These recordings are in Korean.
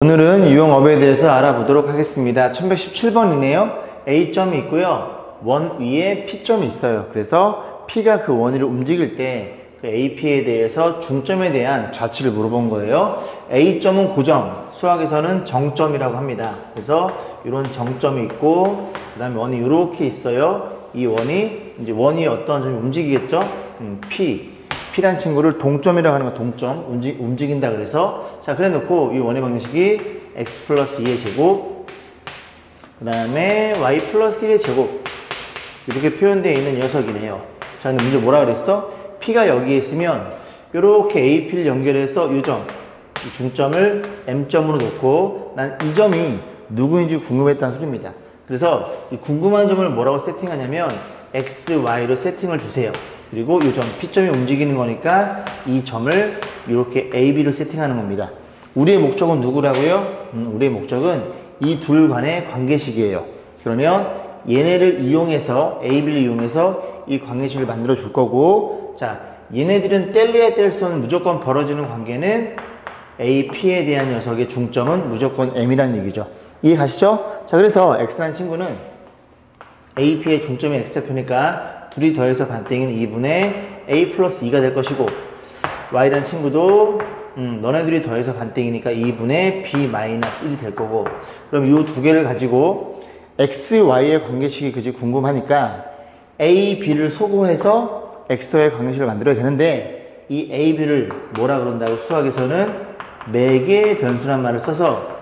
오늘은 유형업에 대해서 알아보도록 하겠습니다. 1117번이네요. A점이 있고요. 원 위에 P점이 있어요. 그래서 P가 그 원위를 움직일 때 그 AP에 대해서 중점에 대한 좌치를 물어본 거예요. A점은 고점, 수학에서는 정점이라고 합니다. 그래서 이런 정점이 있고 그 다음에 원이 이렇게 있어요. 이 원이 이제 원이 어떤 점이 움직이겠죠? P란 친구를 동점이라고 하는 거, 동점, 움직인다 그래서. 자, 그래 놓고 이 원의 방정식이 x 플러스 2의 제곱, 그 다음에 y 플러스 1의 제곱, 이렇게 표현되어 있는 녀석이네요. 자, 근데 문제 뭐라 그랬어? P가 여기에 있으면 이렇게 AP를 연결해서 이 점, 이 중점을 M점으로 놓고 난 이 점이 누구인지 궁금했다는 소리입니다. 그래서 이 궁금한 점을 뭐라고 세팅하냐면 x, y로 세팅을 주세요. 그리고 이 점, P점이 움직이는 거니까 이 점을 이렇게 A, B로 세팅하는 겁니다. 우리의 목적은 누구라고요? 우리의 목적은 이 둘 간의 관계식이에요. 그러면 얘네를 이용해서, A, B를 이용해서 이 관계식을 만들어 줄 거고, 자, 얘네들은 뗄래야 뗄 수 없는 무조건 벌어지는 관계는 A, P에 대한 녀석의 중점은 무조건 M이라는 얘기죠. 이해 가시죠? 자, 그래서 X라는 친구는 A, P의 중점이 X 좌표니까 둘이 더해서 반땡이는 2분의 A 플러스 2가 될 것이고, Y라는 친구도 너네들이 더해서 반땡이니까 2분의 B 마이너스 1이 될 거고, 그럼 이 두 개를 가지고 X, Y의 관계식이 그지 궁금하니까 A, B를 소구해서 X와의 관계식을 만들어야 되는데, 이 A, B를 뭐라 그런다고 수학에서는 매개 변수란 말을 써서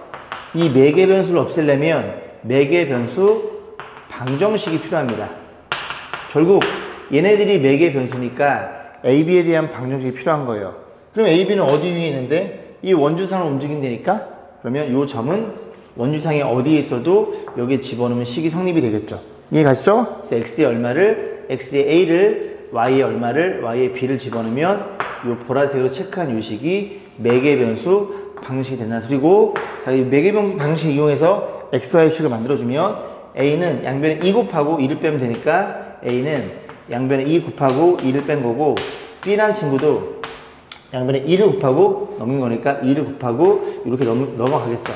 이 매개 변수를 없애려면 매개 변수 방정식이 필요합니다. 결국 얘네들이 매개 변수니까 AB에 대한 방정식이 필요한 거예요. 그럼 AB는 어디 위에 있는데? 이 원주상을 움직인다니까? 그러면 이 점은 원주상에 어디에 있어도 여기에 집어넣으면 식이 성립이 되겠죠. 이해 가시죠? 그래서 X의 얼마를, X의 A를, Y의 얼마를, Y의 B를 집어넣으면 이 보라색으로 체크한 이 식이 매개 변수 방정식이 된다는 소리고, 자, 이 매개 변수 방정식 이용해서 XY 식을 만들어주면 A는 양변에 2 곱하고 2를 빼면 되니까 A는 양변에 2 곱하고 2를 뺀 거고, B라는 친구도 양변에 2를 곱하고 넘긴 거니까 2를 곱하고 이렇게 넘어가겠죠.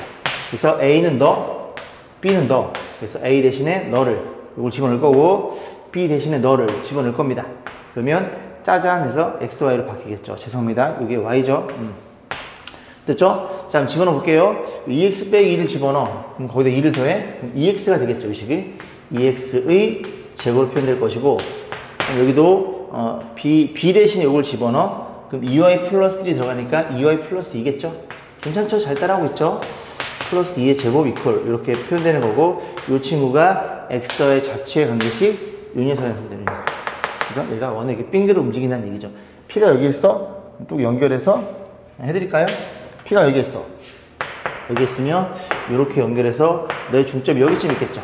그래서 A는 너, B는 너. 그래서 A 대신에 너를 이걸 집어넣을 거고, B 대신에 너를 집어넣을 겁니다. 그러면 짜잔 해서 XY로 바뀌겠죠. 죄송합니다. 이게 Y죠. 됐죠? 자, 그럼 집어넣어 볼게요. 2x 빼기 2를 집어넣어. 그럼 거기다 2를 더해? 그럼 2x가 되겠죠, 이 식이. 2x의 제곱으로 표현될 것이고, 여기도 B 대신에 이걸 집어넣어. 그럼 2y 플러스 1이 들어가니까 2y 플러스 2겠죠? 괜찮죠? 잘 따라하고 있죠? 플러스 2의 제곱 이퀄 이렇게 표현되는 거고, 이 친구가 x와의 좌치의 관계식 이 녀석이 되는 거예요. 그죠? 얘가 원에 이렇게 빙그를 움직인다는 얘기죠. P가 여기 있어. 뚝 연결해서 해드릴까요? P가 여기 있어. 여기 있으면 이렇게 연결해서 너의 중점이 여기쯤 있겠죠.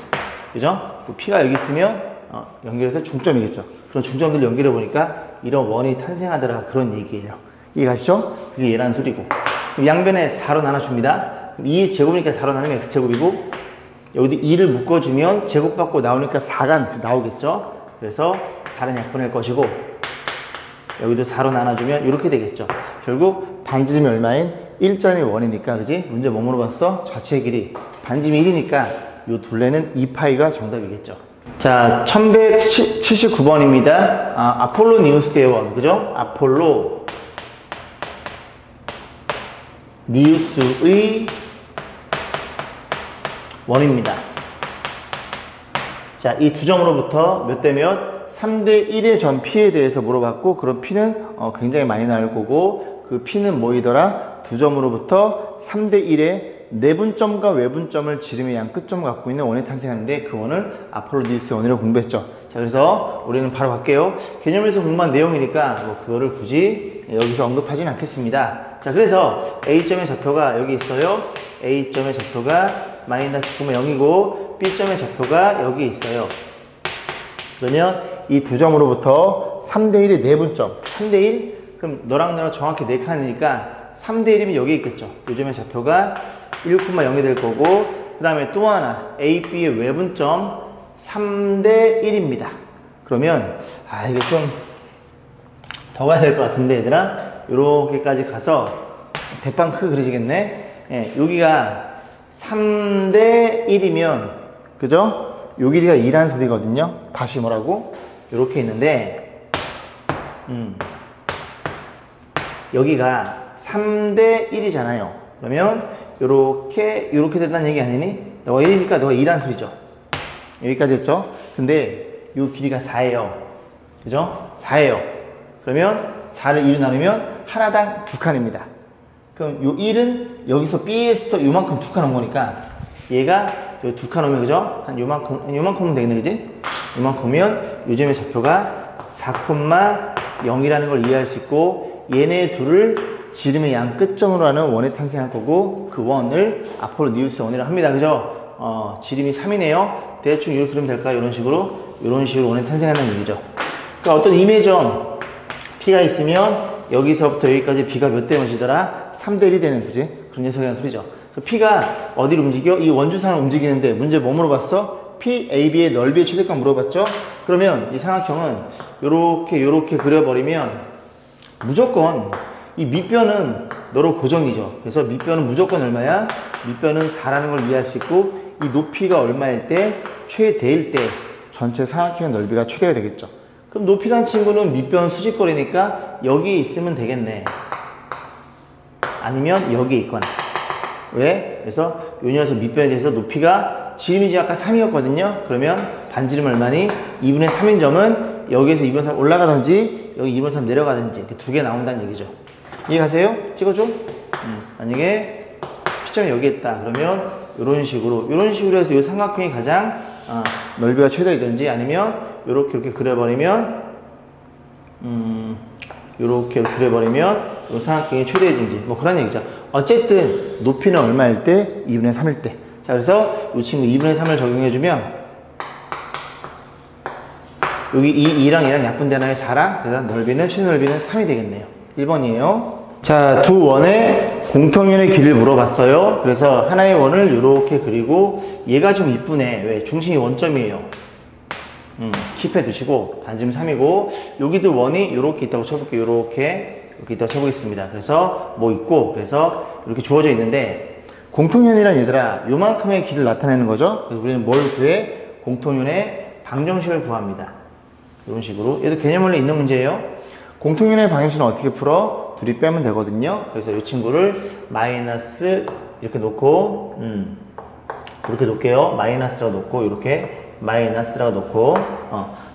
그죠? P가 여기 있으면 연결해서 중점이겠죠. 그런 중점들 연결해 보니까 이런 원이 탄생하더라, 그런 얘기예요. 이해 가시죠? 그게 얘라는 소리고. 양변에 4로 나눠줍니다. 2의 제곱이니까 4로 나누면 x제곱이고, 여기도 2를 묶어주면 제곱받고 나오니까 4가 나오겠죠. 그래서 4는 약분할 것이고, 여기도 4로 나눠주면 이렇게 되겠죠. 결국 반지름이 얼마인? 1점이 1이니까, 그지? 문제 뭐 물어봤어? 좌측의 길이. 반지름이 1이니까 이 둘레는 2파이가 정답이겠죠. 자, 1179번입니다. 아폴로 니우스의 원, 그죠? 아폴로 니우스의 원입니다. 자, 이 두 점으로부터 몇 대 몇? 3대 1의 점 P에 대해서 물어봤고, 그런 P는 굉장히 많이 나올 거고, 그 P는 뭐이더라? 두 점으로부터 3대 1의 내분점과 외분점을 지름의 양 끝점을 갖고 있는 원이 탄생하는데, 그 원을 아폴로 니우스 원이라고 공부했죠. 자, 그래서 우리는 바로 갈게요. 개념에서 공부한 내용이니까 뭐 그거를 굳이 여기서 언급하지는 않겠습니다. 자, 그래서 A점의 좌표가 여기 있어요. A점의 좌표가 마이너스 9,0이고 B점의 좌표가 여기 있어요. 그러면 이 두 점으로부터 3대1의 내분점, 3대1? 그럼 너랑 나랑 정확히 4칸이니까 3대1이면 여기 있겠죠. 이 점의 좌표가 1,0이 될 거고, 그 다음에 또 하나 A, B의 외분점 3대1입니다. 그러면 이게 좀 더 가야 될 것 같은데, 얘들아. 요렇게까지 가서 대빵 크게 그려지겠네. 예, 여기가 3대 1이면, 그죠? 요 길이가 2라는 소리거든요. 다시 뭐라고? 이렇게 있는데, 여기가 3대 1이잖아요. 그러면 요렇게 된다는 얘기 아니니? 너가 1이니까 너가 2라는 소리죠. 여기까지 했죠? 근데 요 길이가 4예요. 그죠? 4예요. 그러면 4를 2로 나누면 하나당 2칸입니다. 그럼 요 1은 여기서 B에서 요만큼 2칸 온 거니까 얘가 요 2칸 오면, 그죠? 한 요만큼 오면 되겠네, 그지? 요만큼이면 요점의 좌표가 4,0이라는 걸 이해할 수 있고, 얘네 둘을 지름의 양 끝점으로 하는 원에 탄생할 거고, 그 원을 아폴로니우스 원이라고 합니다. 그죠? 지름이 3이네요. 대충 이렇게 그리면 될까요? 이런 식으로 원에 탄생하는 얘기죠. 그러니까 어떤 이미점 P가 있으면 여기서부터 여기까지 B가 몇 대 몇이더라? 3대 1이 되는, 그지? 그런 녀석이라는 소리죠. 그래서 P가 어디를 움직여? 이 원주선을 움직이는데 문제 뭐 물어봤어? P, AB의 넓이의 최대값 물어봤죠? 그러면 이 삼각형은 요렇게 그려버리면 무조건 이 밑변은 너로 고정이죠. 그래서 밑변은 무조건 얼마야? 밑변은 4라는 걸 이해할 수 있고, 이 높이가 얼마일 때? 최대일 때 전체 삼각형의 넓이가 최대가 되겠죠. 그럼 높이란 친구는 밑변 수직거리니까 여기 있으면 되겠네. 아니면 여기 있거나. 왜? 그래서 요 녀석 밑변에 대해서 높이가 지름이 아까 3이었거든요. 그러면 반지름 얼마니? 2분의 3인 점은 여기에서 2분의 3 올라가든지 여기 2분의 3 내려가든지 이렇게 두 개 나온다는 얘기죠. 이해가세요? 찍어줘? 만약에 P점이 여기 있다. 그러면 이런 식으로 해서 이 삼각형이 가장 넓이가 최대이든지, 아니면 이렇게 그려버리면 이렇게 그려버리면 이 삼각형이 최대이든지, 뭐 그런 얘기죠. 어쨌든 높이는 얼마일 때? 2분의 3일 때. 자, 그래서 이 친구 2분의 3을 적용해주면 여기 2랑 2랑 약분되나요? 4랑. 그래서 넓이는, 최대 넓이는 3이 되겠네요. 1번이에요. 자, 두 원의 공통연의 길이를 물어봤어요. 그래서 하나의 원을 이렇게 그리고, 얘가 좀 이쁘네. 왜? 중심이 원점이에요. 킵해 두시고, 반지름 3이고, 여기도 원이 이렇게 있다고 쳐볼게요. 이렇게 있다고 쳐보겠습니다. 그래서 뭐 있고, 그래서 이렇게 주어져 있는데, 공통연이란 얘들아, 요만큼의 길이를 나타내는 거죠. 그래서 우리는 뭘 구해? 공통연의 방정식을 구합니다. 이런 식으로. 얘도 개념 원래 있는 문제예요. 공통연의 방정식은 어떻게 풀어? 둘이 빼면 되거든요. 그래서 이 친구를 마이너스 이렇게 놓고, 이렇게 놓을게요. 마이너스라고 놓고, 이렇게 마이너스라고 놓고,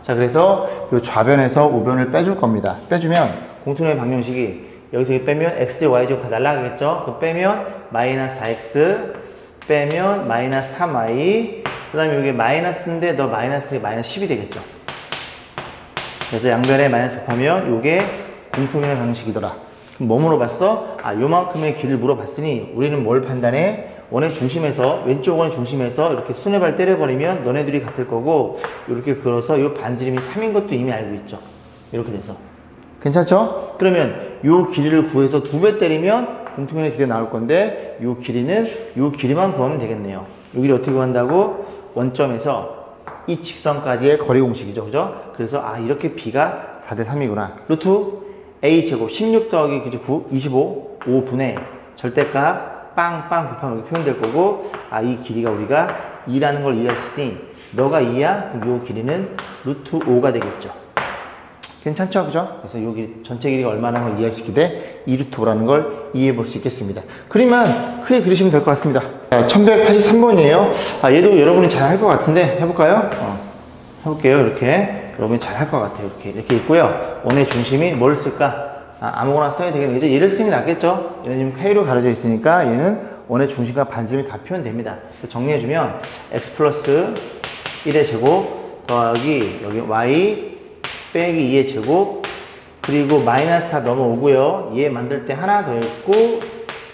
자, 그래서 이 좌변에서 우변을 빼줄 겁니다. 빼주면 공통연의 방정식이 여기서 빼면 x, y 제곱 다 날라가겠죠? 그 빼면 마이너스 4x, 빼면 마이너스 3y, 그 다음에 여기 마이너스인데 너 마이너스 10이 되겠죠? 그래서 양변에 마이너스 곱하면 이게 공통연의 방정식이더라. 그럼 뭐 물어봤어? 요만큼의 길을 물어봤으니 우리는 뭘 판단해? 원의 중심에서, 왼쪽 원의 중심에서 이렇게 수뇌발 때려버리면 너네들이 같을 거고, 이렇게 그어서 이 반지름이 3인 것도 이미 알고 있죠. 이렇게 돼서. 괜찮죠? 그러면 이 길이를 구해서 2배 때리면 공통연의 길이 나올 건데, 이 길이는 이 길이만 구하면 되겠네요. 이 길이 어떻게 구한다고? 원점에서 이 직선까지의 거리 공식이죠. 그죠? 그래서 이렇게 B가 4대 3이구나. 루트 A제곱 16 더하기 9, 25, 5분의 절대값 빵빵 곱하면 이렇게 표현될 거고, 이 길이가 우리가 2라는 걸 이해했으니 너가 2야? 그럼 이 길이는 루트 5가 되겠죠. 괜찮죠? 그죠? 그래서 여기 전체 길이가 얼마나 걸 이해할 수 있게 돼? 2루트 5라는 걸 이해해 볼 수 있겠습니다. 그림만 크게 그리시면 될 것 같습니다. 1183번이에요. 얘도 여러분이 잘 할 것 같은데 해볼까요? 해볼게요. 이렇게 여러분이 잘 할 것 같아요. 이렇게 있고요. 원의 중심이 뭘 쓸까? 아무거나 써야 되겠네요. 얘를 쓰는 게 낫겠죠? 얘는 지금 K로 가려져 있으니까 얘는 원의 중심과 반지름이 다 표현됩니다. 정리해주면 x 플러스 1의 제곱 더하기 여기 y 빼기 2의 제곱, 그리고 마이너스 4 넘어오고요. 얘 만들 때 하나 더했고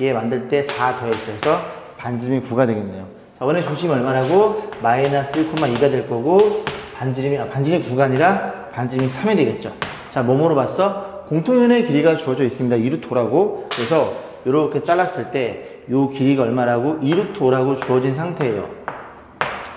얘 만들 때 4 더했죠. 그래서 반지름이 9가 되겠네요. 자, 원의 중심이 얼마라고? 마이너스 1,2가 될 거고, 반지름이 9가 아니라 반지름이 3이 되겠죠. 자, 뭐 물어봤어? 공통연의 길이가 주어져 있습니다. 2루트 5라고. 그래서 이렇게 잘랐을 때 이 길이가 얼마라고? 2루트 5라고 주어진 상태예요.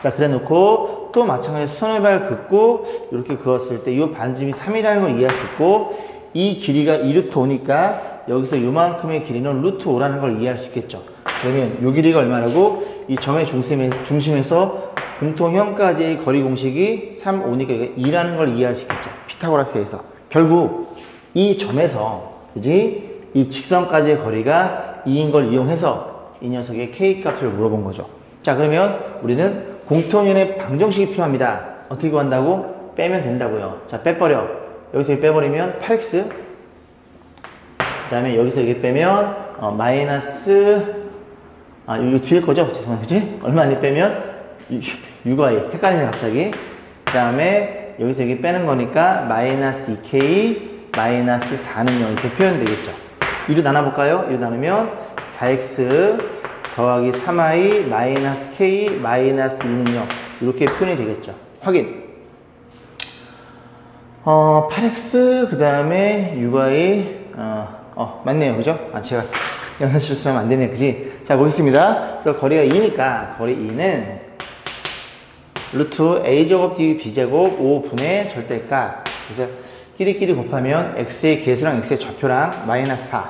자, 그래 놓고 또 마찬가지로 손해발 긋고 이렇게 그었을 때 이 반지름이 3이라는 걸 이해할 수 있고, 이 길이가 2루트 5니까 여기서 요만큼의 길이는 루트 5라는 걸 이해할 수 있겠죠. 그러면 요 길이가 얼마라고? 이 점의 중심에서 공통형까지의 거리 공식이 3, 5니까 2라는 걸 이해할 수 있겠죠. 피타고라스에서. 결국 이 점에서, 그지? 이 직선까지의 거리가 2인 걸 이용해서 이 녀석의 K 값을 물어본 거죠. 자, 그러면 우리는 공통연의 방정식이 필요합니다. 어떻게 구한다고? 빼면 된다고요. 자, 빼버려. 여기서 빼버리면 8x. 그 다음에 여기서 이게 빼면 마이너스, 이거 뒤에 거죠? 죄송합니다. 그치? 얼마 안 빼면 6y. 헷갈리네, 갑자기. 그 다음에 여기서 이게 빼는 거니까 마이너스 2k, 마이너스 4는요. 이렇게 표현되겠죠. 2로 나눠볼까요? 2로 나누면 4x 더하기 3y 마이너스 k 마이너스 2는요. 이렇게 표현이 되겠죠. 확인. 8x 그 다음에 6y 맞네요. 그죠? 제가 연산 실수하면 안 되네. 그지? 자, 보겠습니다. 그래서 거리가 2니까 거리 2는 루트 a제곱 d b제곱 5분의 절대값. 그래서 끼리끼리 곱하면 x의 개수랑 x의 좌표랑 마이너스 4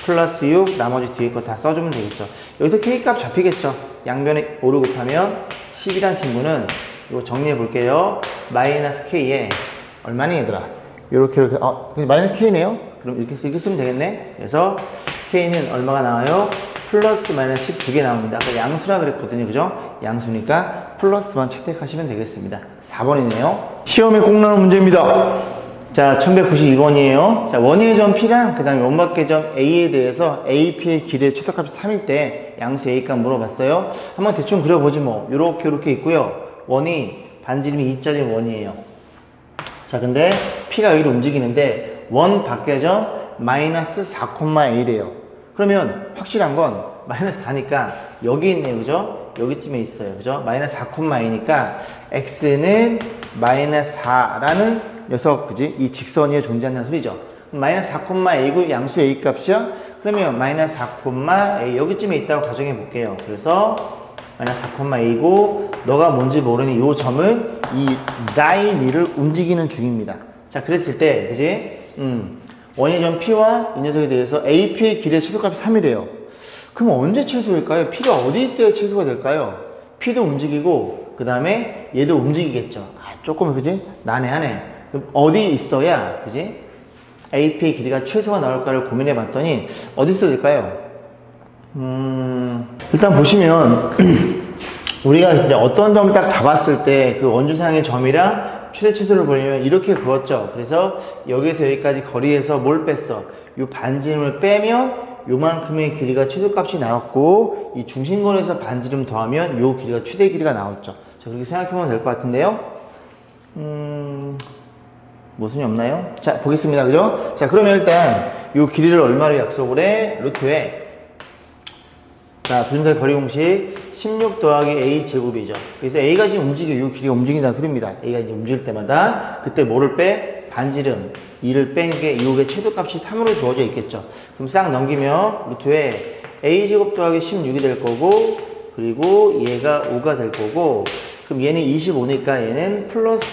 플러스 6 나머지 뒤에 거 다 써주면 되겠죠. 여기서 k값 잡히겠죠. 양변에 5를 곱하면 10이란 친구는 이거 정리해 볼게요. 마이너스 k에 얼마니 얘들아? 이렇게 마이너스 k네요. 그럼 이렇게 쓰면 되겠네. 그래서 k는 얼마가 나와요? 플러스 마이너스 10 두 개 나옵니다. 아까 양수라 그랬거든요. 그죠? 양수니까 플러스만 채택하시면 되겠습니다. 4번이네요. 시험에 꼭 나오는 문제입니다. 자, 1192번이에요. 자, 원의의 점 P랑 그 다음에 원밖의 점 A에 대해서 AP의 길이의 최소값이 3일 때 양수 A값 물어봤어요. 한번 대충 그려보지 뭐. 요렇게 있고요. 원이 반지름이 2짜리 원이에요. 자, 근데 P가 여기로 움직이는데 원 밖의 점 마이너스 4,A래요. 그러면 확실한 건 마이너스 4니까 여기 있네요. 그죠? 여기쯤에 있어요. 그죠? 마이너스 4,A니까 X는 마이너스 4라는 녀석, 그지? 이 직선 위에 존재한다는 소리죠. 마이너스 4,A고 양수 A 값이야? 그러면 마이너스 4,A 여기쯤에 있다고 가정해 볼게요. 그래서 마이너스 4,A고 너가 뭔지 모르니 이 점은 이 라인을 움직이는 중입니다. 자, 그랬을 때, 그지? 원의 점 P와 이 녀석에 대해서 AP의 길이의 최소값이 3이래요. 그럼 언제 최소일까요? P가 어디 있어야 최소가 될까요? P도 움직이고 그 다음에 얘도 움직이겠죠. 조금 그지? 난해하네. 그럼 어디 있어야 그지? AP의 길이가 최소가 나올까를 고민해 봤더니 어디 있어야 될까요? 일단 보시면 우리가 이제 어떤 점을 딱 잡았을 때 그 원주상의 점이랑 최대최소를 보려면 이렇게 그었죠. 그래서 여기서 여기까지 거리에서 뭘 뺐어? 이 반지름을 빼면 요만큼의 길이가 최소값이 나왔고 이 중심거리에서 반지름 더하면 요 길이가 최대 길이가 나왔죠. 자, 그렇게 생각해보면 될 것 같은데요. 모순이 없나요? 자, 보겠습니다. 그죠? 자, 그러면 일단 요 길이를 얼마로 약속을 해? 루트에 자, 두 점사의 거리 공식 16 더하기 A 제곱이죠. 그래서 A가 지금 움직여요. 이 길이가 움직인다는 소리입니다. A가 이제 움직일 때마다 그때 뭐를 빼? 반지름 2를 뺀 게 이게 최소값이 3으로 주어져 있겠죠. 그럼 싹 넘기면 루트에 A 제곱 더하기 16이 될 거고 그리고 얘가 5가 될 거고 그럼 얘는 25니까 얘는 플러스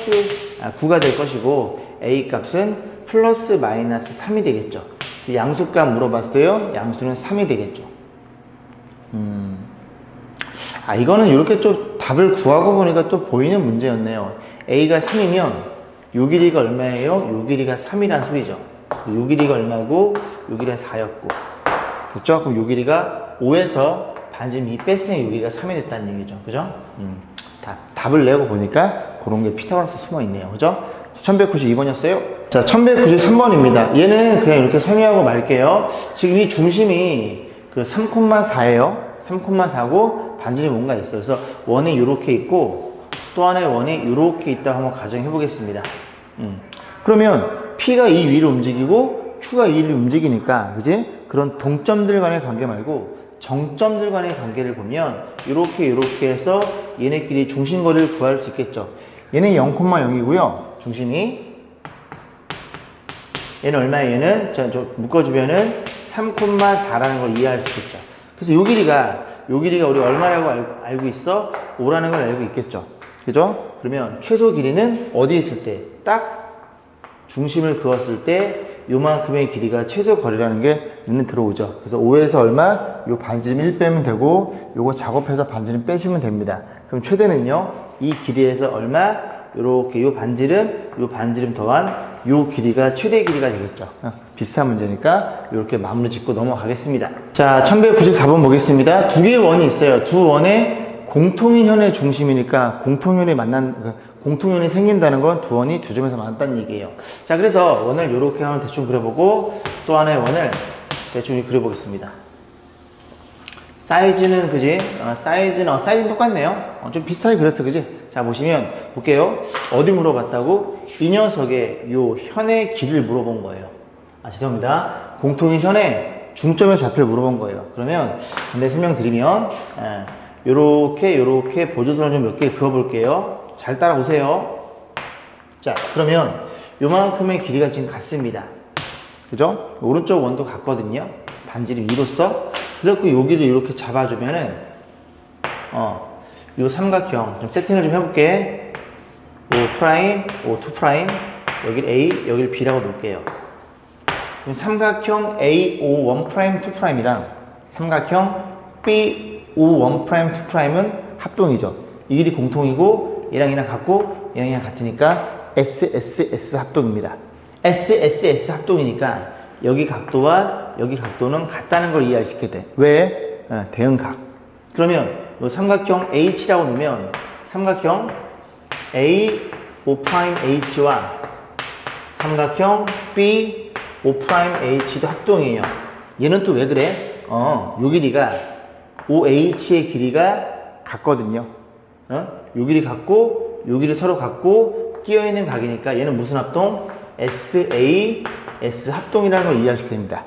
9가 될 것이고 A 값은 플러스 마이너스 3이 되겠죠. 그래서 양수값 물어봤어요. 양수는 3이 되겠죠. 이거는 이렇게 좀 답을 구하고 보니까 또 보이는 문제였네요. A가 3이면 요 길이가 얼마예요? 요 길이가 3이란 소리죠. 요 길이가 얼마고 요 길이가 4였고 그렇죠? 그럼 요 길이가 5에서 반지름 2 뺐으니 요 길이가 3이 됐다는 얘기죠. 그죠? 답을 내고 보니까 그런 게 피타고라스 숨어 있네요. 그죠? 1192번이었어요. 자, 1193번입니다. 얘는 그냥 이렇게 설명하고 말게요. 지금 이 중심이 그 3,4예요. 3,4고 반지름이 뭔가 있어요. 그래서 원이 이렇게 있고 또 하나의 원이 이렇게 있다고 한번 가정해 보겠습니다. 그러면 P가 이 위를 움직이고 Q가 이 위를 움직이니까 그지? 그런 동점들 간의 관계 말고 정점들 간의 관계를 보면 이렇게 해서 얘네끼리 중심거리를 구할 수 있겠죠. 얘는 0,0이고요. 중심이 얘는 얼마예요? 얘는 저 묶어주면은 3,4라는 걸 이해할 수 있겠죠. 그래서 요 길이가 우리가 얼마라고 알고 있어? 5라는 걸 알고 있겠죠. 그죠? 그러면 최소 길이는 어디 있을 때? 딱 중심을 그었을 때 요만큼의 길이가 최소 거리라는 게 눈에 들어오죠. 그래서 5에서 얼마? 요 반지름 1 빼면 되고, 요거 작업해서 반지름 빼시면 됩니다. 그럼 최대는요, 이 길이에서 얼마? 요렇게 요 반지름 더한 요 길이가 최대 길이가 되겠죠. 비슷한 문제니까 이렇게 마무리 짓고 넘어가겠습니다. 자, 1194번 보겠습니다. 두 개의 원이 있어요. 두 원의 공통인 현의 중심이니까 공통연이 생긴다는 건 두 원이 두 점에서 만났다는 얘기예요. 자, 그래서 원을 이렇게 한번 대충 그려보고 또 하나의 원을 대충 그려보겠습니다. 사이즈는 그지? 사이즈는 똑같네요. 좀 비슷하게 그렸어, 그지? 자, 볼게요. 어디 물어봤다고? 이 녀석의 요 현의 길이를 물어본 거예요. 죄송합니다. 공통인 현의 중점의 좌표를 물어본 거예요. 그러면 반대 설명드리면 요렇게 보조선을 좀 몇 개 그어볼게요. 잘 따라오세요. 자, 그러면 요만큼의 길이가 지금 같습니다. 그죠? 오른쪽 원도 같거든요. 반지름 2로서. 그래갖고 여기를 이렇게 잡아주면은 요 삼각형 좀 세팅을 좀 해볼게. O', O2', 여길 A, 여길 B라고 놓을게요. 그럼 삼각형 A, O1', 2'이랑 삼각형 B, O1', 2'은 합동이죠. 이 길이 공통이고 얘랑 같고 얘랑 같으니까 SSS 합동입니다. SSS 합동이니까 여기 각도와 여기 각도는 같다는 걸 이해할 수 있게 돼. 왜? 대응각. 그러면 이 삼각형 H라고 놓으면 삼각형 A, O'H와 삼각형 B, O'H도 합동이에요. 얘는 또 왜 그래? 요 길이가 OH의 길이가 같거든요. 요 길이 같고 요 길이 서로 같고 끼어있는 각이니까 얘는 무슨 합동? SAS 합동이라는 걸 이해할 수 있게 됩니다.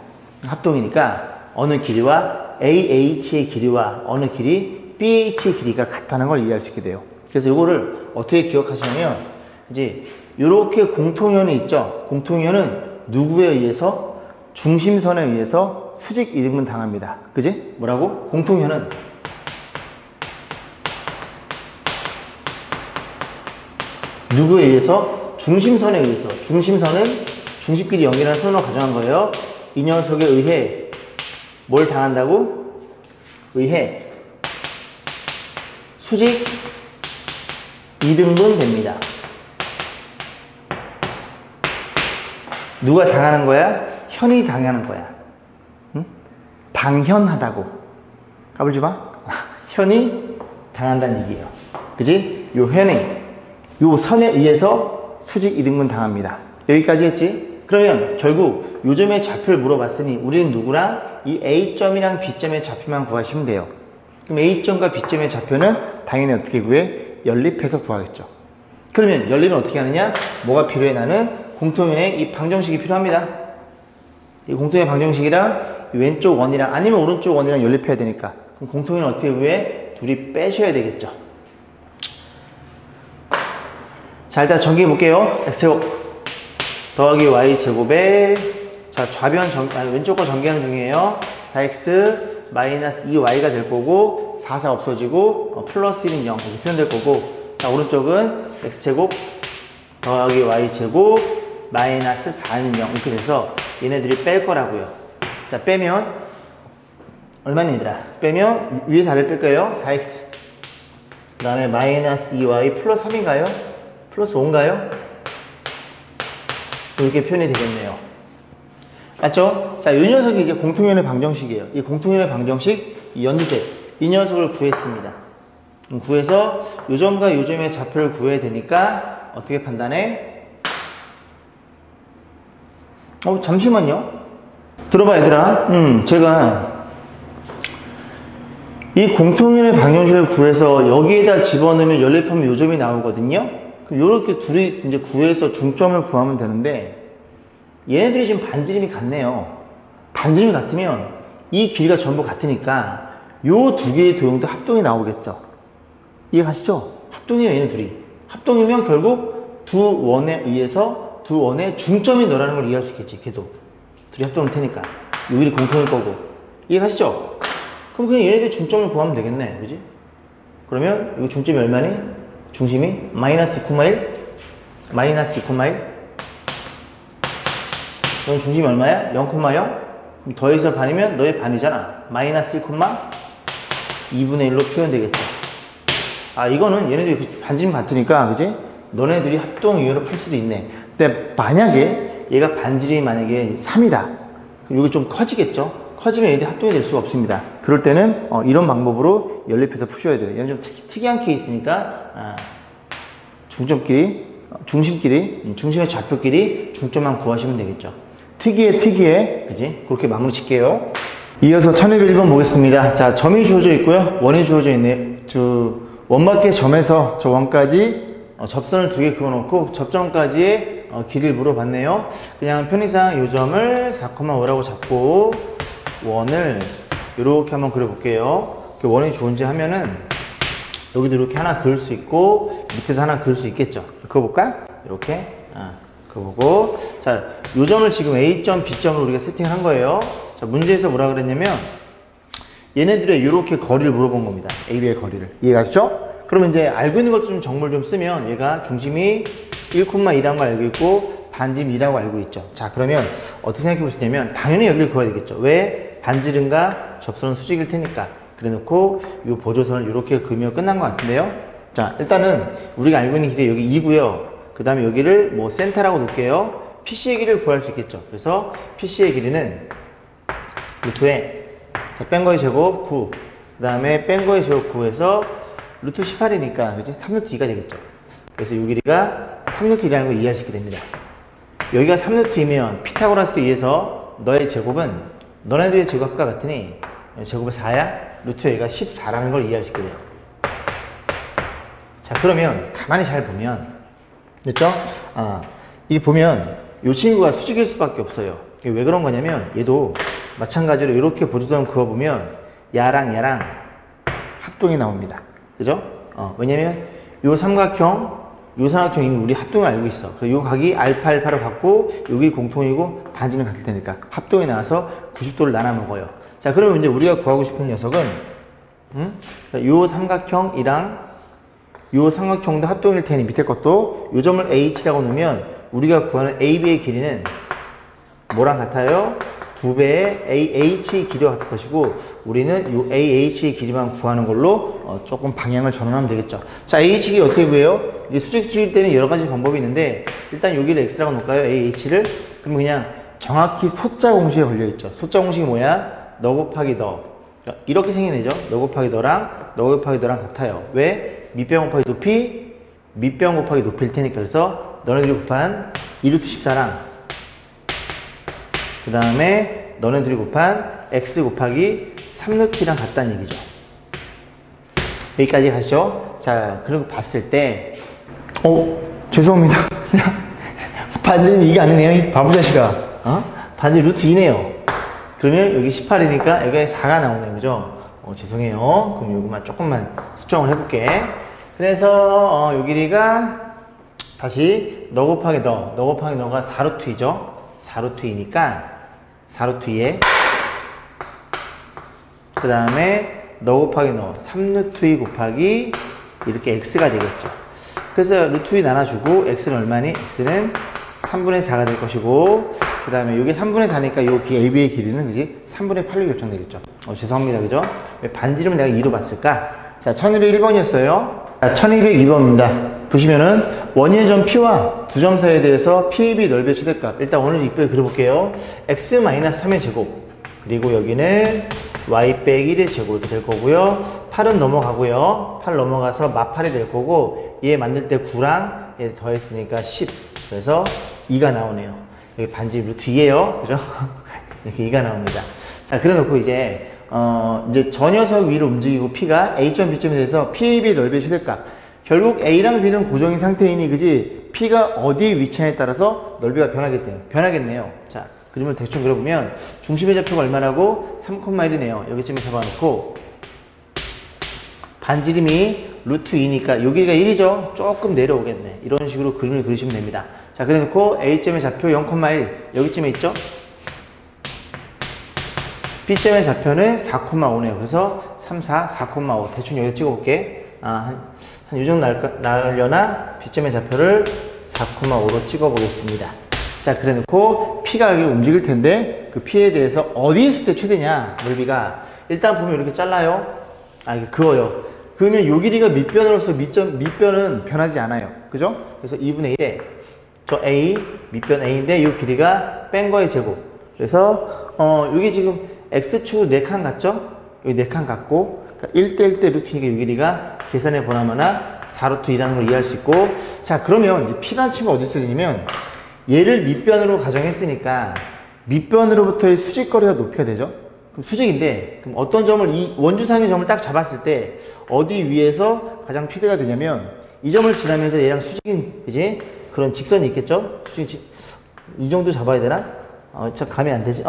합동이니까 어느 길이와 AH의 길이와 어느 길이 BH의 길이가 같다는 걸 이해할 수 있게 돼요. 그래서 이거를 어떻게 기억하시냐면 이제 이렇게 공통연이 있죠. 공통연은 누구에 의해서? 중심선에 의해서 수직 이등분 당합니다. 그지? 뭐라고? 공통연은 누구에 의해서? 중심선에 의해서. 중심선은 중심끼리 연결하는 선으로 가정한 거예요. 이 녀석에 의해 뭘 당한다고? 의해 수직 이등분 됩니다. 누가 당하는 거야? 현이 당하는 거야. 응? 당현하다고. 까불지 마. 현이 당한다는 얘기예요. 그지? 요 현이 요 선에 의해서 수직 이등분 당합니다. 여기까지 했지? 그러면 결국 요점의 좌표를 물어봤으니 우리는 누구랑? 이 A점이랑 B점의 좌표만 구하시면 돼요. 그럼 A점과 B점의 좌표는 당연히 어떻게 구해? 연립해서 구하겠죠. 그러면 연립은 어떻게 하느냐? 뭐가 필요해? 나는 공통연의 이 방정식이 필요합니다. 이 공통연의 방정식이랑 왼쪽 원이랑 아니면 오른쪽 원이랑 연립해야 되니까. 그럼 공통연은 어떻게 구해? 둘이 빼셔야 되겠죠. 자, 일단 전개해 볼게요. X제곱 더하기 Y제곱에 자, 왼쪽 거 전개하는 중이에요. 4X 마이너스 2Y가 될 거고 4, 4 없어지고 플러스 1은 0 이렇게 표현될 거고 자, 오른쪽은 X제곱 더하기 Y제곱 마이너스 4는 0 이렇게 돼서 얘네들이 뺄 거라고요. 자, 빼면 얼마니 얘들아? 빼면 위에 4를 뺄 거예요. 4X 그 다음에 마이너스 2Y 플러스 3인가요? 플러스 5인가요? 이렇게 표현이 되겠네요. 맞죠? 자, 이 녀석이 이제 공통연의 방정식이에요. 이 공통연의 방정식, 이 연두색, 이 녀석을 구했습니다. 구해서 요점과 요점의 좌표를 구해야 되니까 어떻게 판단해? 잠시만요. 들어봐, 얘들아. 제가 이 공통연의 방정식을 구해서 여기에다 집어넣으면 연립하면 요점이 나오거든요. 요렇게 둘이 이제 구해서 중점을 구하면 되는데 얘네들이 지금 반지름이 같네요. 반지름이 같으면 이 길이가 전부 같으니까 요 두 개의 도형도 합동이 나오겠죠. 이해가시죠? 합동이에요, 얘네 둘이. 합동이면 결국 두 원에 의해서 두 원의 중점이 너라는 걸 이해할 수 있겠지, 걔도. 둘이 합동일 테니까. 요 길이 공통일 거고. 이해가시죠? 그럼 그냥 얘네들 중점을 구하면 되겠네, 그지? 그러면 이거 중점이 얼마니? 중심이 마이너스 2,1 마이너스 2,1 넌 중심이 얼마야? 0,0? 더해서 반이면 너의 반이잖아. 마이너스 1,2분의 1로 표현되겠죠. 아, 이거는 얘네들이 반지름 같으니까, 그지? 너네들이 합동 이유로 풀 수도 있네. 근데 만약에 얘가 반지름이 만약에 3이다. 그럼 이게 좀 커지겠죠? 커지면 얘들이 합동이 될 수가 없습니다. 그럴 때는 이런 방법으로 연립해서 푸셔야 돼요. 얘는 좀 특이한 케이스니까 중심의 좌표끼리 중점만 구하시면 되겠죠. 특이해. 그지? 그렇게 마무리 칠게요. 이어서 1201번 보겠습니다. 자, 점이 주어져 있고요. 원이 주어져 있네요. 원밖의 점에서 저 원까지 접선을 2개 그어놓고 접점까지의 길이를 물어봤네요. 그냥 편의상 이 점을 4,5라고 잡고 원을 이렇게 한번 그려볼게요. 원이 좋은지 하면은 여기도 이렇게 하나 그을 수 있고 밑에도 하나 그을 수 있겠죠. 그어볼까? 이렇게 그어보고, 자, 이 점을 지금 A점, B점으로 우리가 세팅을 한 거예요. 자, 문제에서 뭐라 그랬냐면 얘네들의 이렇게 거리를 물어본 겁니다. AB의 거리를. 이해가시죠? 그러면 이제 알고 있는 것 좀 정보를 좀 쓰면 얘가 중심이 1,2라는 걸 알고 있고 반지름 2라고 알고 있죠. 자, 그러면 어떻게 생각해 보시냐면 당연히 여기를 그어야 되겠죠. 왜? 반지름과 접선은 수직일 테니까. 그래 놓고 이 보조선을 이렇게 그으면 끝난 것 같은데요. 자, 일단은 우리가 알고 있는 길이 여기 2고요. 그 다음에 여기를 뭐 센터라고 놓을게요. PC의 길이를 구할 수 있겠죠. 그래서 PC의 길이는 루트에 뺀 거의 제곱 9, 그 다음에 뺀 거의 제곱 9에서 루트 18이니까 그치? 3루트 2가 되겠죠. 그래서 이 길이가 3루트 2라는 걸 이해할 수 있게 됩니다. 여기가 3루트 2면 피타고라스에 의해서 너의 제곱은 너네들의 제곱과 같으니 제곱이 4야? 루트 여기가 14라는 걸 이해할 수 있게 돼요. 자, 그러면 가만히 잘 보면 됐죠? 이 보면 이 친구가 수직일 수밖에 없어요. 왜 그런 거냐면 얘도 마찬가지로 이렇게 보조선 그어보면 야랑 합동이 나옵니다. 그죠? 왜냐면 요 삼각형이 우리 합동을 알고 있어. 그래서 요 각이 알파로 갖고 여기 공통이고 반지는 같을 테니까 합동이 나와서 90도를 나눠 먹어요. 자, 그러면 이제 우리가 구하고 싶은 녀석은 요 삼각형이랑 요 삼각형도 합동일 테니 밑에 것도 요 점을 H라고 놓으면 우리가 구하는 AB의 길이는 뭐랑 같아요? 2배의 AH 길이와 같을 것이고 우리는 요 AH의 길이만 구하는 걸로 조금 방향을 전환하면 되겠죠. 자, AH 길이 어떻게 구해요? 이 수직일 때는 여러 가지 방법이 있는데 일단 여기를 X라고 놓을까요? AH를. 그럼 그냥 정확히 소자 공식에 걸려있죠. 소자 공식이 뭐야? 너 곱하기 너. 이렇게 생긴 애죠. 너 곱하기 너랑 너 곱하기 너랑 같아요. 왜? 밑변 곱하기 높이, 밑변 곱하기 높이일 테니까. 그래서 너네들이 곱한 2루트 14랑 그 다음에 너네들이 곱한 x 곱하기 3루트랑 같다는 얘기죠. 여기까지 가시죠. 자, 그리고 봤을 때 죄송합니다. 반지름 이게 아니네요. 이 바보자식아. 반지름 루트 2네요. 그러면 여기 18이니까 여기에 4가 나오네요. 그죠? 죄송해요. 그럼 요것만 조금만 수정을 해볼게. 그래서 요 길이가 다시 너 곱하기 너 곱하기 너가 4루트 2죠. 4루트 2니까 4루트 2에 그 다음에 너 곱하기 너 3루트 2 곱하기 이렇게 x가 되겠죠. 그래서 루트 2 나눠주고 x는 얼마니? x는 3분의 4가 될 것이고 그 다음에 이게 3분의 4니까 요 AB의 길이는 이제 3분의 8로 결정되겠죠. 죄송합니다. 그죠? 왜 반지름을 내가 2로 봤을까? 자, 1201번이었어요. 자, 1202번입니다. 보시면은 원인의 점 P와 두 점 사이에 대해서 PAB 넓이의 최대값. 일단 오늘 이쁘게 그려볼게요. x-3의 제곱 그리고 여기는 y 빼기 1의 제곱 이렇게 될 거고요. 8은 넘어가고요. 8 넘어가서 마8이 될 거고 얘 만들 때 9랑 얘 더했으니까 10. 그래서 2가 나오네요. 여기 반지름 루트 2예요. 그죠? 이렇게 2가 나옵니다. 자, 그래 놓고 이제 저 녀석 위로 움직이고 P가 A점, B점에 대해서 PAB의 넓이의 최대값. 결국 A랑 B는 고정인 상태이니, 그지? P가 어디에 위치하냐에 따라서 넓이가 변하겠네요. 자, 그림을 대충 그려보면 중심의 좌표가 얼마라고? 3,1이네요. 여기쯤에 잡아놓고 반지름이 루트 2니까 여기가 1이죠? 조금 내려오겠네. 이런 식으로 그림을 그리시면 됩니다. 자, 그래 놓고 A점의 좌표 0,1 여기쯤에 있죠? B점의 좌표는 4,5네요. 그래서 3, 4, 4,5 대충 여기다 찍어볼게. 한 요 정도 나려나? B점의 좌표를 4,5로 찍어보겠습니다. 자, 그래 놓고 P가 여기 움직일 텐데 그 P에 대해서 어디 있을 때 최대냐, 넓이가. 일단 보면 이렇게 잘라요. 아, 이게 그어요. 그러면 요 길이가 밑변으로서 밑변은 변하지 않아요. 그죠? 그래서 2분의 1에 저 A, 밑변 A인데 요 길이가 뺀 거의 제곱. 그래서 여기 지금 X축 4칸 같죠? 여기 4칸 같고, 그러니까 1대1대 루트니까 요 길이가 계산해 보나마나 4루트 2라는 걸 이해할 수 있고. 자, 그러면 이제 P라는 친구가 어디 있으냐면 얘를 밑변으로 가정했으니까 밑변으로부터의 수직거리가 높이가 되죠? 그럼 수직인데, 그럼 어떤 점을, 이 원주상의 점을 딱 잡았을 때 어디 위에서 가장 최대가 되냐면 이 점을 지나면서 얘랑 수직인, 이제 그런 직선이 있겠죠? 이 정도 잡아야 되나? 참 감이 안 되지?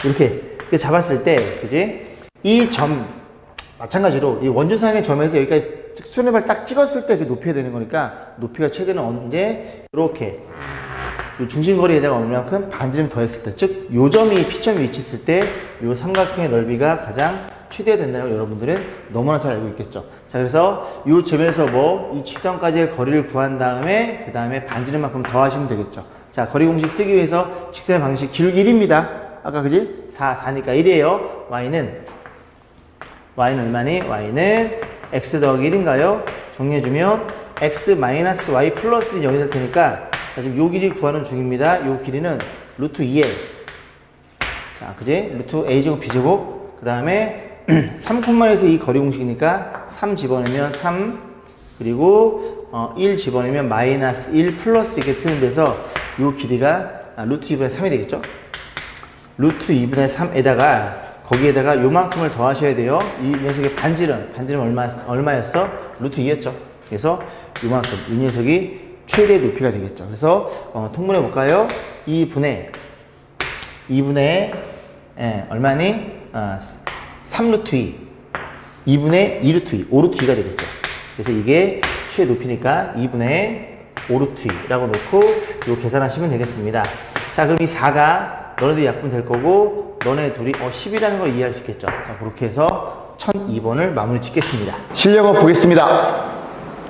이렇게 잡았을 때, 그지? 이 점, 마찬가지로 이 원주상의 점에서 여기까지 수뇌발 딱 찍었을 때 그 높이가 되는 거니까 높이가 최대는 언제? 이렇게. 요 중심거리에다가 얼마만큼 반지름 더했을 때, 즉, 요 점이 P점이 위치했을 때, 요 삼각형의 넓이가 가장 최대가 된다는 걸 여러분들은 너무나 잘 알고 있겠죠. 자, 그래서 요 점에서 이 직선까지의 거리를 구한 다음에, 그 다음에 반지름만큼 더하시면 되겠죠. 자, 거리 공식 쓰기 위해서 직선의 방식 기울기 1입니다. 아까 그지? 4니까 1이에요. Y는 얼마니? Y는 X 더하기 1인가요? 정리해주면, X 마이너스 Y 플러스 1이 0이 될 테니까, 자, 지금 요 길이 구하는 중입니다. 요 길이는 루트 2에, 자, 그지? 루트 A제곱 B제곱, 그 다음에 3콤마에서 이 거리 공식이니까 3 집어넣으면 3, 그리고 1 집어넣으면 마이너스 1 플러스 이렇게 표현돼서 요 길이가 루트 2분의 3이 되겠죠? 루트 2분의 3에다가 거기에다가 요만큼을 더하셔야 돼요. 이 녀석의 반지름 얼마였어? 루트 2였죠. 그래서 요만큼, 이 녀석이 최대 높이가 되겠죠. 그래서 통분해 볼까요? 2분의 얼마니? 3루트 2, 2분의 2루트 2, 5루트 2가 되겠죠. 그래서 이게 최대 높이니까 2분의 5루트 2라고 놓고 요 계산하시면 되겠습니다. 자, 그럼 이 4가 너네들이 약분 될 거고, 너네 둘이 10이라는 걸 이해할 수 있겠죠. 자, 그렇게 해서 1002번을 마무리 짓겠습니다. 실력을 보겠습니다.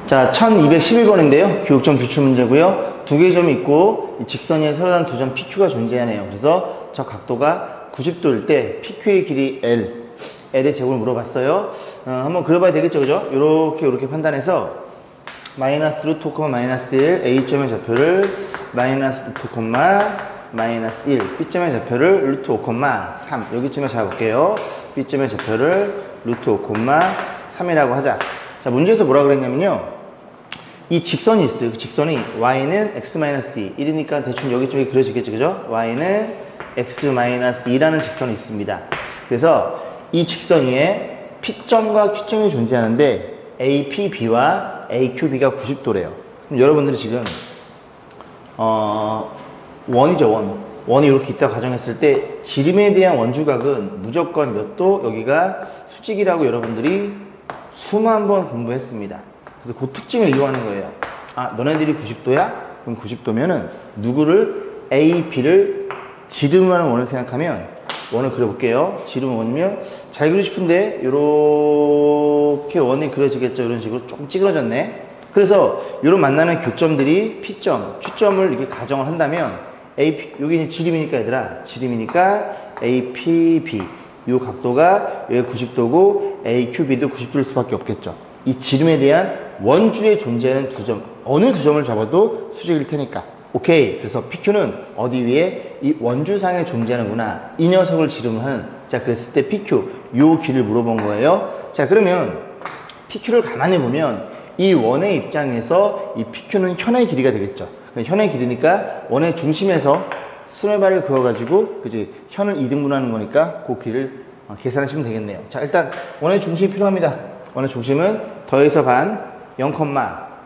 자, 1211번인데요. 교육점 기출 문제고요. 두 개의 점이 있고 이 직선에 서로 다른 두 점 PQ가 존재하네요. 그래서 저 각도가 90도일 때 PQ의 길이 L의 제곱을 물어봤어요. 한번 그려봐야 되겠죠, 그죠? 요렇게 판단해서 마이너스 루트 5, 마이너스 1 A점의 좌표를 마이너스 루트 5, 마이너스 1 B점의 좌표를 루트 5, 3 여기쯤에 잡아볼게요. B점의 좌표를 루트 5, 3이라고 하자. 자, 문제에서 뭐라 그랬냐면요. 이 직선이 있어요. 그 직선이 y는 x-2, 1이니까 대충 여기쯤에 그려지겠죠, 그죠? y는 x-2라는 직선이 있습니다. 그래서 이 직선 위에 P점과 Q점이 존재하는데 APB와 AQB가 90도래요. 그럼 여러분들이 지금 원이죠, 원이 이렇게 있다고 가정했을 때 지름에 대한 원주각은 무조건 몇 도? 여기가 수직이라고 여러분들이 수만 번 공부했습니다. 그래서 그 특징을 이용하는 거예요. 아, 너네들이 90도야? 그럼 90도면은 누구를 A, B를 지름으로 하는 원을 생각하면 원을 그려볼게요. 지름 원이면 잘 그리고 싶은데 이렇게 원이 그려지겠죠. 이런 식으로 조금 찌그러졌네. 그래서 이런 만나는 교점들이 P점, Q점을 이렇게 가정을 한다면 여기는 지름이니까 얘들아, 지름이니까 APB 이 각도가 여기 90도고 AQB도 90도일 수밖에 없겠죠. 이 지름에 대한 원주에 존재하는 두 점, 어느 두 점을 잡아도 수직일 테니까. 오케이. 그래서 PQ는 어디 위에? 이 원주상에 존재하는구나. 이 녀석을 지름을 하는. 자, 그랬을 때 PQ, 요 길을 물어본 거예요. 자, 그러면 PQ를 가만히 보면 이 원의 입장에서 이 PQ는 현의 길이가 되겠죠. 현의 길이니까 원의 중심에서 수뇌발을 그어가지고, 그지? 현을 2등분하는 거니까 그 길을 계산하시면 되겠네요. 자, 일단 원의 중심이 필요합니다. 원의 중심은 더해서 반, 0,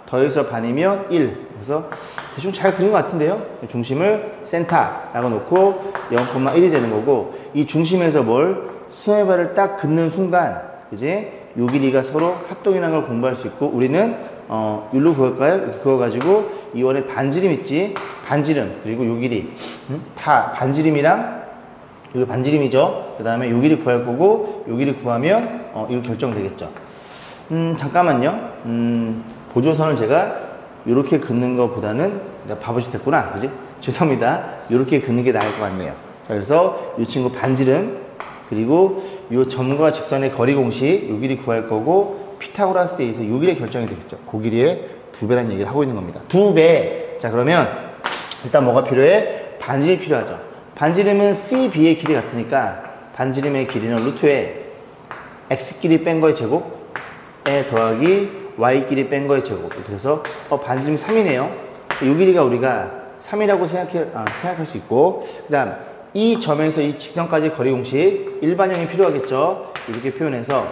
더해서 반이면 1. 그래서 대충 잘 그린 것 같은데요. 중심을 센터라고 놓고 0,1이 되는 거고, 이 중심에서 수뇌발을 딱 긋는 순간, 그지? 요 길이가 서로 합동이라는 걸 공부할 수 있고, 우리는 일로 그을까요? 이렇게 그어가지고 이 원의 반지름 있지? 반지름, 그리고 요 길이 다 반지름이랑 이거 반지름이죠. 그 다음에 요 길이 구할 거고, 요 길이 구하면 이거 결정되겠죠. 잠깐만요. 보조선을 제가 이렇게 긋는 것보다는 내가 바보짓 했구나, 그지? 죄송합니다. 이렇게 긋는 게 나을 것 같네요. 자, 그래서 이 친구 반지름, 그리고 이 점과 직선의 거리 공식, 요 길이 구할 거고, 피타고라스에 의해서 요 길이 결정이 되겠죠. 그 길이의 2배라는 얘기를 하고 있는 겁니다. 2배. 자, 그러면 일단 뭐가 필요해? 반지름이 필요하죠. 반지름은 CB의 길이 같으니까 반지름의 길이는 루트에 X 길이 뺀 거의 제곱에 더하기 Y 길이 뺀 거의 제곱. 이렇게 해서 반지름 3이네요. 이 길이가 우리가 3이라고 생각할 수 있고, 그 다음 이 점에서 이 직선까지 거리 공식 일반형이 필요하겠죠. 이렇게 표현해서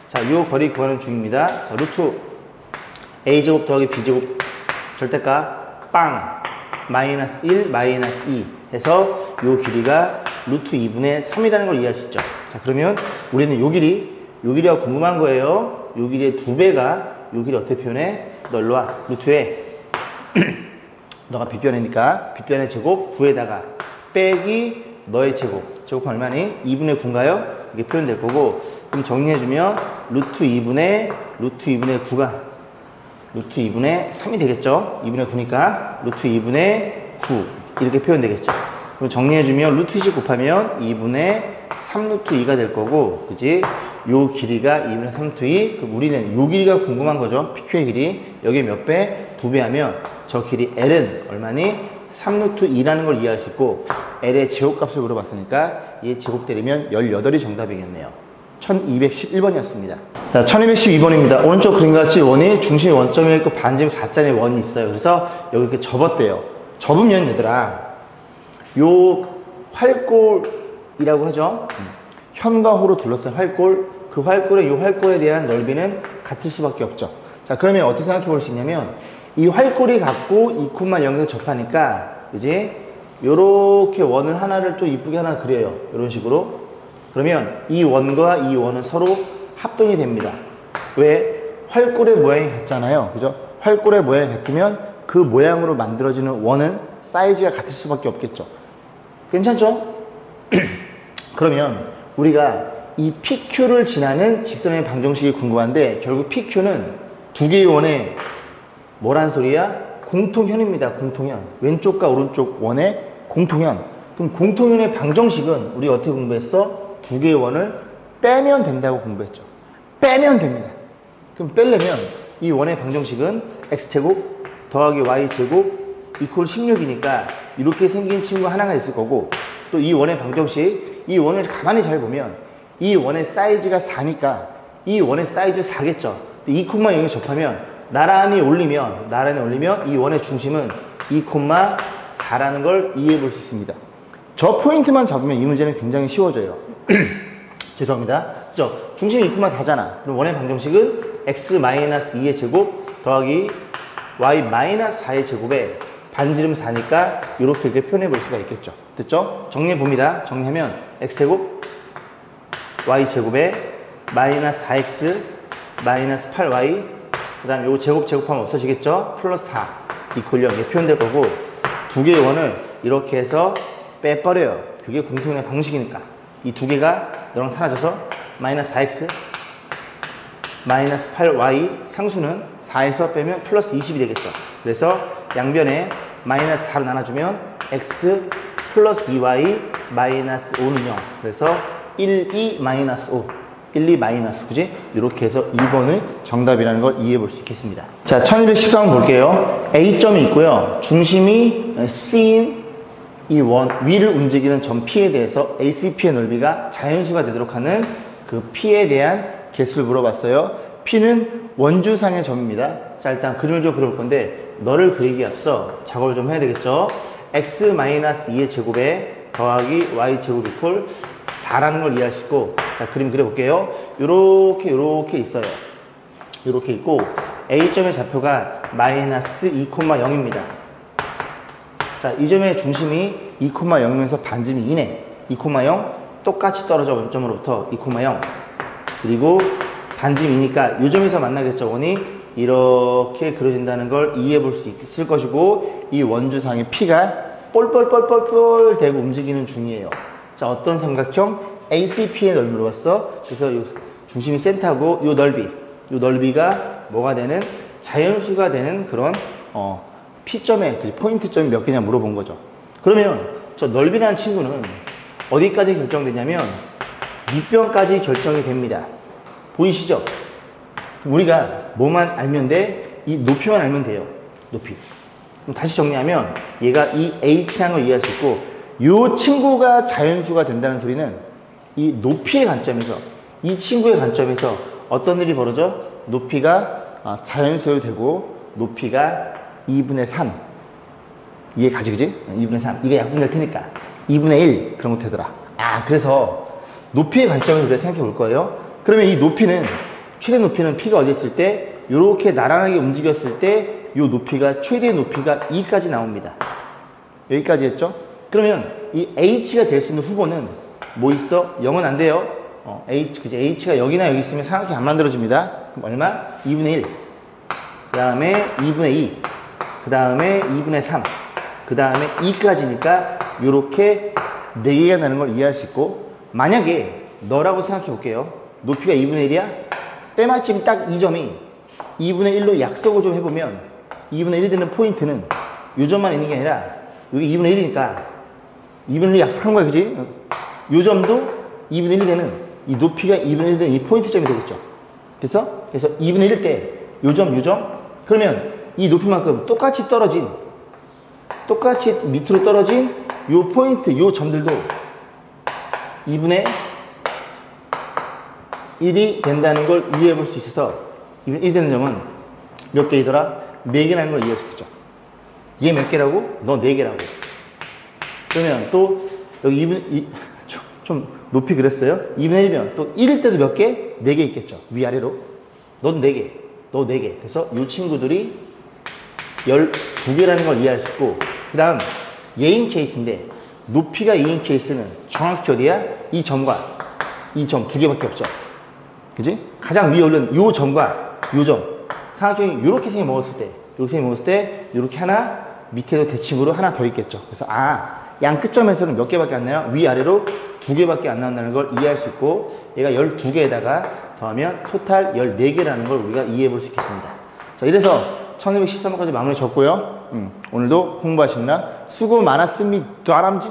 자, 이 거리 구하는 중입니다. 자, 루트 A제곱 더하기 B제곱 절대값 빵 마이너스 1 마이너스 2 해서 이 길이가 루트 2분의 3이라는 걸 이해할 수 있죠. 자, 그러면 우리는 요 길이가 궁금한 거예요. 요 길이의 2배가 요 길이 어떻게 표현해? 너 일로 와. 루트에 너가 빗변이니까 빗변의 제곱 9에다가 빼기 너의 제곱. 제곱하면 얼마니? 2분의 9인가요? 이게 표현될 거고, 그럼 정리해주면 루트 2분의 9가 루트 2분의 3이 되겠죠? 2분의 9니까 루트 2분의 9 이렇게 표현되겠죠. 그럼 정리해주면 루트 20 곱하면 2분의 3 루트 2가 될 거고, 그지? 요 길이가 2분의 3 루트 2. 그럼 우리는 요 길이가 궁금한 거죠. PQ의 길이. 여기 몇 배? 2배 하면 저 길이 L은 얼마니? 3 루트 2라는 걸 이해할 수 있고, L의 제곱값을 물어봤으니까 얘 제곱 때리면 18이 정답이겠네요. 1211번이었습니다. 자, 1212번입니다. 오른쪽 그림과 같이 원이 중심이 원점에 있고 반지름 4짜리 원이 있어요. 그래서 여기 이렇게 접었대요. 접으면 얘들아, 요 활골이라고 하죠. 현과 호로 둘러싼 활골, 그 활골의 요 활골에 대한 넓이는 같을 수밖에 없죠. 자, 그러면 어떻게 생각해 볼 수 있냐면, 이 활골이 갖고 2,0에서 접하니까, 그지? 요렇게 원을 하나를 좀 이쁘게 하나 그려요. 이런 식으로. 그러면 이 원과 이 원은 서로 합동이 됩니다. 왜? 활골의 모양이 같잖아요. 그죠? 활골의 모양이 같으면 그 모양으로 만들어지는 원은 사이즈가 같을 수밖에 없겠죠. 괜찮죠? 그러면 우리가 이 PQ를 지나는 직선의 방정식이 궁금한데, 결국 PQ는 두 개의 원의 뭐란 소리야? 공통현입니다. 공통현. 왼쪽과 오른쪽 원의 공통현. 그럼 공통현의 방정식은 우리 어떻게 공부했어? 두 개의 원을 빼면 된다고 공부했죠. 빼면 됩니다. 그럼 빼려면 이 원의 방정식은 x제곱 더하기 y제곱 이퀄 16이니까 이렇게 생긴 친구 하나가 있을 거고, 또 이 원의 방정식, 이 원을 가만히 잘 보면 이 원의 사이즈가 4니까 이 원의 사이즈 4겠죠. 2,0에 접하면 나란히 올리면 이 원의 중심은 2,4라는 걸 이해해 볼 수 있습니다. 저 포인트만 잡으면 이 문제는 굉장히 쉬워져요. 죄송합니다. 그죠? 중심이 2,4잖아. 그럼 원의 방정식은 x-2의 제곱 더하기 y-4의 제곱에 반지름 4니까 이렇게 표현해 볼 수가 있겠죠. 됐죠? 정리해 봅니다. 정리하면 x제곱 y제곱에 마이너스 4x 마이너스 8y 그 다음 요 제곱하면 없어지겠죠? 플러스 4 이퀄 0 이렇게 표현될 거고, 두 개의 원을 이렇게 해서 빼버려요. 그게 공통의 방식이니까. 이 두 개가 너랑 사라져서 마이너스 4x 마이너스 8y 상수는 4에서 빼면 플러스 20이 되겠죠. 그래서 양변에 마이너스 4로 나눠주면 x 플러스 2y 마이너스 5는 0. 그래서 1, 2 마이너스 5 1, 2 마이너스, 그지? 이렇게 해서 2번을 정답이라는 걸 이해해 볼 수 있겠습니다. 자, 1213번 볼게요. A점이 있고요. 중심이 C인 이 원 위를 움직이는 점 P에 대해서 ACP의 넓이가 자연수가 되도록 하는 그 P에 대한 개수를 물어봤어요. P는 원주상의 점입니다. 자, 일단 그림을 좀 그려볼 건데, 너를 그리기에 앞서 작업을 좀 해야 되겠죠. x-2의 제곱에 더하기 y제곱 이퀄 4라는 걸 이해할 수 있고, 자, 그림 그려볼게요. 요렇게 있어요. 요렇게 있고, A점의 좌표가 마이너스 2,0입니다. 자, 이 점의 중심이 2,0이면서 반지름이 2네. 2,0 똑같이 떨어져 원점으로부터 2,0 그리고 반지름이니까 이 점에서 만나겠죠. 원이 이렇게 그려진다는 걸 이해해 볼 수 있을 것이고, 이 원주상의 P가 뻘뻘뻘뻘 대고 움직이는 중이에요. 자, 어떤 삼각형? ACP의 넓이를 물어봤어. 그래서 이 중심이 센터고 이 넓이가 뭐가 되는? 자연수가 되는 그런 P점의 포인트점이 몇 개냐 물어본 거죠. 그러면 저 넓이라는 친구는 어디까지 결정되냐면 밑변까지 결정이 됩니다. 보이시죠? 우리가 뭐만 알면 돼? 이 높이만 알면 돼요. 높이. 그럼 다시 정리하면 얘가 이 h라는 걸 이해할 수 있고 이 친구가 자연수가 된다는 소리는 이 높이의 관점에서 이 친구의 관점에서 어떤 일이 벌어져? 높이가 자연수여도 되고 높이가 2분의 3 이해 가지 그지? 2분의 3 이게 약분될 테니까 2분의 1 그런 거 되더라. 그래서 높이의 관점에서 우리가 생각해 볼 거예요. 그러면 이 높이는 최대 높이는 P가 어디 있을 때 이렇게 나란하게 움직였을 때 이 높이가 최대 높이가 2까지 나옵니다. 여기까지 했죠? 그러면 이 H가 될 수 있는 후보는 뭐 있어? 0은 안 돼요. 그지? H가 여기나 여기 있으면 삼각형이 안 만들어집니다. 그럼 얼마? 2분의 1. 그 다음에 2분의 2. 그 다음에 2분의 3. 그 다음에 2까지니까 이렇게 4개가 나는 걸 이해할 수 있고 만약에 너라고 생각해 볼게요. 높이가 2분의 1이야? 때마침 딱 이 점이 2분의 1로 약속을 좀 해보면 2분의 1이 되는 포인트는 요 점만 있는 게 아니라 여기 2분의 1이니까 2분의 1로 약속한 거야 그지? 요 점도 2분의 1이 되는 이 높이가 2분의 1이 되는 이 포인트 점이 되겠죠. 그래서 2분의 1일 때 요 점, 그러면 이 높이만큼 똑같이 밑으로 떨어진 요 포인트, 요 점들도 2분의 1이 된다는 걸 이해해 볼 수 있어서 2분의 1 되는 점은 몇 개이더라? 4개라는 걸 이해할 수 있죠. 얘 몇 개라고? 너 4개라고. 그러면 또 여기 좀 높이 그랬어요? 2분의 1이면 또 1일 때도 몇 개? 4개 있겠죠. 위아래로. 넌 4개. 너 4개. 그래서 이 친구들이 12개라는 걸 이해할 수 있고 그 다음 얘인 케이스인데 높이가 2인 케이스는 정확히 어디야? 이 점과 이 점 2개밖에 없죠. 그지? 가장 위에 올린 요 점과 요 점 삼각형이 요렇게 생겨 먹었을 때 요렇게 하나 밑에도 대칭으로 하나 더 있겠죠. 그래서 양 끝점에서는 몇 개밖에 안 나요? 위아래로 2개밖에 안 나온다는 걸 이해할 수 있고 얘가 12개에다가 더하면 토탈 14개라는 걸 우리가 이해해 볼 수 있겠습니다. 자, 이래서 1213번까지 마무리 졌고요. 오늘도 공부하시느라 수고 많았습니다. 다람쥐.